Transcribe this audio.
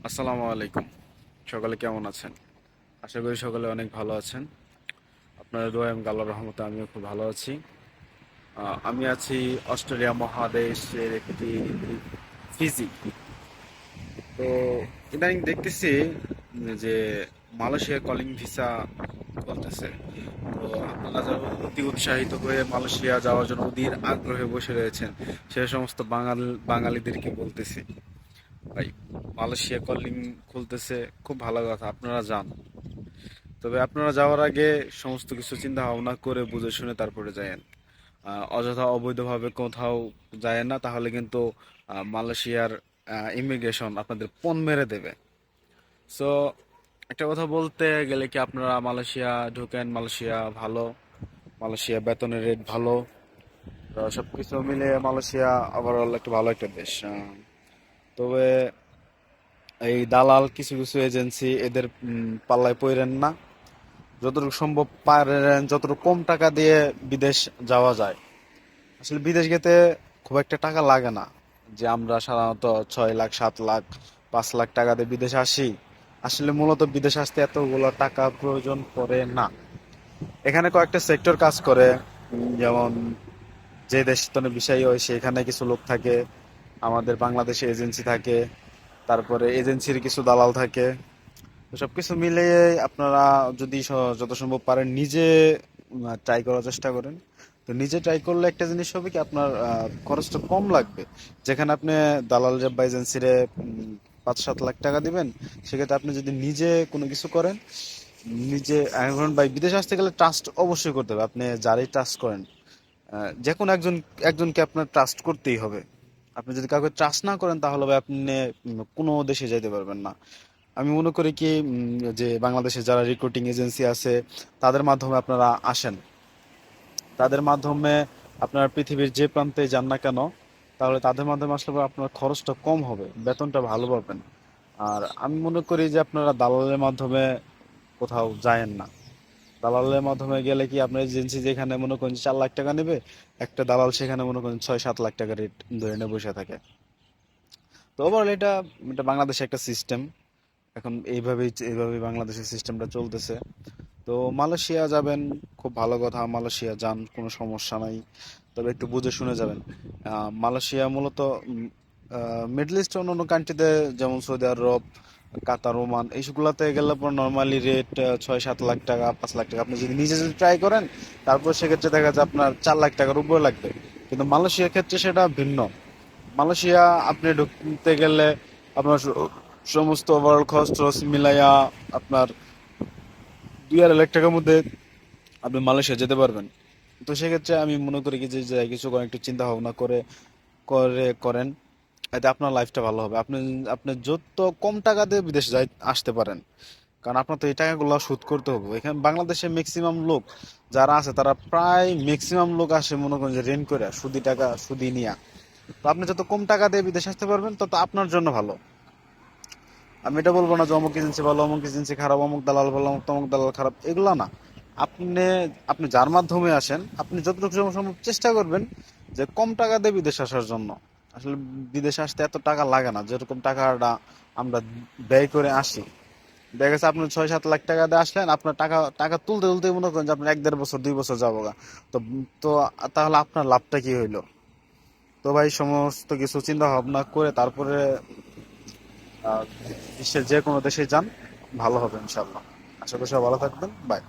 আসসালামু আলাইকুম। সকলে কেমন আছেন? আশা করি সকলে অনেক ভালো আছেন। আপনাদের দোয়ায় এবং আল্লাহর রহমতে আমিও খুব ভালো আছি। আমি আছি অস্ট্রেলিয়া মহাদেশের একটি দ্বীপ ফিজি। তো ইদানিং দেখতেছি যে মালয়েশিয়া কলিং ভিসা করতেছে। তো আপনারা যারা অতি উৎসাহিত হয়ে মালয়েশিয়া যাওয়ার জন্য অধীর আগ্রহে বসে রয়েছেন, সে সমস্ত বাঙালিদেরকে বলতেছি, ভাই, মালয়েশিয়া কলিং খুলতেছে, খুব ভালো কথা, আপনারা যান। তবে আপনারা যাওয়ার আগে সমস্ত কিছু চিন্তা ভাবনা করে বুঝে শুনে তারপরে যায়েন। অযথা অবৈধভাবে কোথাও যায় না, তাহলে কিন্তু মালয়েশিয়ার ইমিগ্রেশন আপনাদের পণ মেরে দেবে। সো একটা কথা বলতে গেলে কি, আপনারা মালয়েশিয়া ঢুকেন, মালয়েশিয়া ভালো, মালয়েশিয়া বেতনের রেট ভালো, সব কিছু মিলে মালয়েশিয়া ওভারঅল একটা ভালো একটা দেশ। তবে এই দালাল কিছু কিছু এজেন্সি, এদের পাল্লায় পড়েন না। যতটুকু সম্ভব পারেন যতটুকু কম টাকা দিয়ে বিদেশ যাওয়া যায়। আসলে বিদেশ যেতে খুব একটা টাকা লাগে না, যে আমরা সাধারণত 6 লাখ 7 লাখ 5 লাখ টাকা দিয়ে বিদেশে আসি। আসলে মূলত বিদেশ আসতে এতগুলো টাকা প্রয়োজন পড়ে না। এখানে কয়েকটা সেক্টর কাজ করে, যেমন যে দেশ তনে বিষয় হয় সেখানে কিছু লোক থাকে, আমাদের বাংলাদেশে এজেন্সি থাকে, তারপরে এজেন্সির কিছু দালাল থাকে। তো সবকিছু মিলিয়ে আপনারা যদি যত সম্ভব পারেন নিজে ট্রাই করার চেষ্টা করেন। তো নিজে ট্রাই করলে একটা জিনিস হবে কি, আপনার খরচটা কম লাগবে। যেখানে আপনি দালাল বা এজেন্সিরে 5-7 লাখ টাকা দিবেন, সেক্ষেত্রে আপনি যদি নিজে কোনো কিছু করেন, নিজে এখন ভাই বিদেশে আসতে গেলে ট্রাস্ট অবশ্যই করতে হবে। আপনি যারাই ট্রাস্ট করেন, যে কোনো একজনকে আপনার ট্রাস্ট করতেই হবে। আপনি যদি কাউকে ট্রাস্ট না করেন, তাহলে ভাই আপনি কোনো দেশে যেতে পারবেন না। আমি মনে করি কি, যে বাংলাদেশে যারা রিক্রুটিং এজেন্সি আছে, তাদের মাধ্যমে আপনারা আসেন। তাদের মাধ্যমে আপনার পৃথিবীর যে প্রান্তে যান না কেন, তাহলে তাদের মাধ্যমে আসলে পরে আপনার খরচটা কম হবে, বেতনটা ভালো পাবেন। আর আমি মনে করি যে আপনারা দালালের মাধ্যমে কোথাও যায়েন না। দালালের মাধ্যমে গেলে কি, আপনার এজেন্সি যেখানে মনে করেন 4 লাখ টাকা নেবে, একটা দালাল সেখানে মনে করেন 6-7 লাখ টাকা রেট ধরে নিয়ে বসে থাকে। তো ওভারঅল এটা এটা বাংলাদেশে একটা সিস্টেম। এখন এইভাবেই বাংলাদেশের সিস্টেমটা চলতেছে। তো মালয়েশিয়া যাবেন, খুব ভালো কথা, মালয়েশিয়া যান, কোনো সমস্যা নাই। তবে একটু বুঝে শুনে যাবেন। মালয়েশিয়া মূলত মিডল ইস্ট অন্যান্য কান্ট্রিতে, যেমন সৌদি আরব, কাতার, ওমান, এইসবগুলোতে গেলে পর নর্মালি রেট 6-7 লাখ টাকা, 5 লাখ টাকা। আপনি যদি নিজে যদি ট্রাই করেন, তারপর সেক্ষেত্রে দেখা যায় আপনার 4 লাখ টাকার উপরে লাগবে। কিন্তু মালয়েশিয়ার ক্ষেত্রে সেটা ভিন্ন। মালয়েশিয়া আপনি ঢুকতে গেলে আপনার সমস্ত ওভারঅল খরচ টরচ মিলাইয়া আপনার 2-2.5 লাখ টাকার মধ্যে আপনি মালয়েশিয়া যেতে পারবেন। তো সেক্ষেত্রে আমি মনে করি কি, যে কিছু করেন, একটু চিন্তা ভাবনা করে করে করেন, এতে আপনার লাইফটা ভালো হবে। আপনি আপনি যত কম টাকা দিয়ে বিদেশে আসতে পারেন, কারণ আপনার তো এই টাকাগুলো শোধ করতে হবে। এখানে বাংলাদেশে ম্যাক্সিমাম লোক যারা আছে, তারা প্রায় ম্যাক্সিমাম লোক আসে মনে করেন যে রেন্ট করে, সুদি নিয়া। তো আপনি যত কম টাকা দিয়ে বিদেশে আসতে পারবেন, তত আপনার জন্য ভালো। আমি এটা বলবো না যে অমুক এজেন্সি ভালো, অমুক এজেন্সি খারাপ, অমুক দালাল ভালো, অমুক তমুক দালাল খারাপ, এগুলা না। আপনি আপনি যার মাধ্যমে আসেন, আপনি যতটুকু সম্ভব চেষ্টা করবেন যে কম টাকা দিয়ে বিদেশে আসার জন্য। আসলে বিদেশে আসতে এত টাকা লাগে না, যেরকম টাকাটা আমরা ব্যয় করে আসি। দেখা গেছে আপনি 6-7 লাখ টাকা দিয়ে আসলেন, আপনার টাকা টাকা তুলতে তুলতে মনে করেন যে আপনার 1-1.5 বছর 2 বছর যাবো গা। তো তো তাহলে আপনার লাভটা কি হইলো? তো ভাই, সমস্ত কিছু চিন্তা ভাবনা করে তারপরে বিশ্বের যে কোনো দেশে যান, ভালো হবে ইনশাল্লাহ। আশা করি সবাই ভালো থাকবেন। বাই।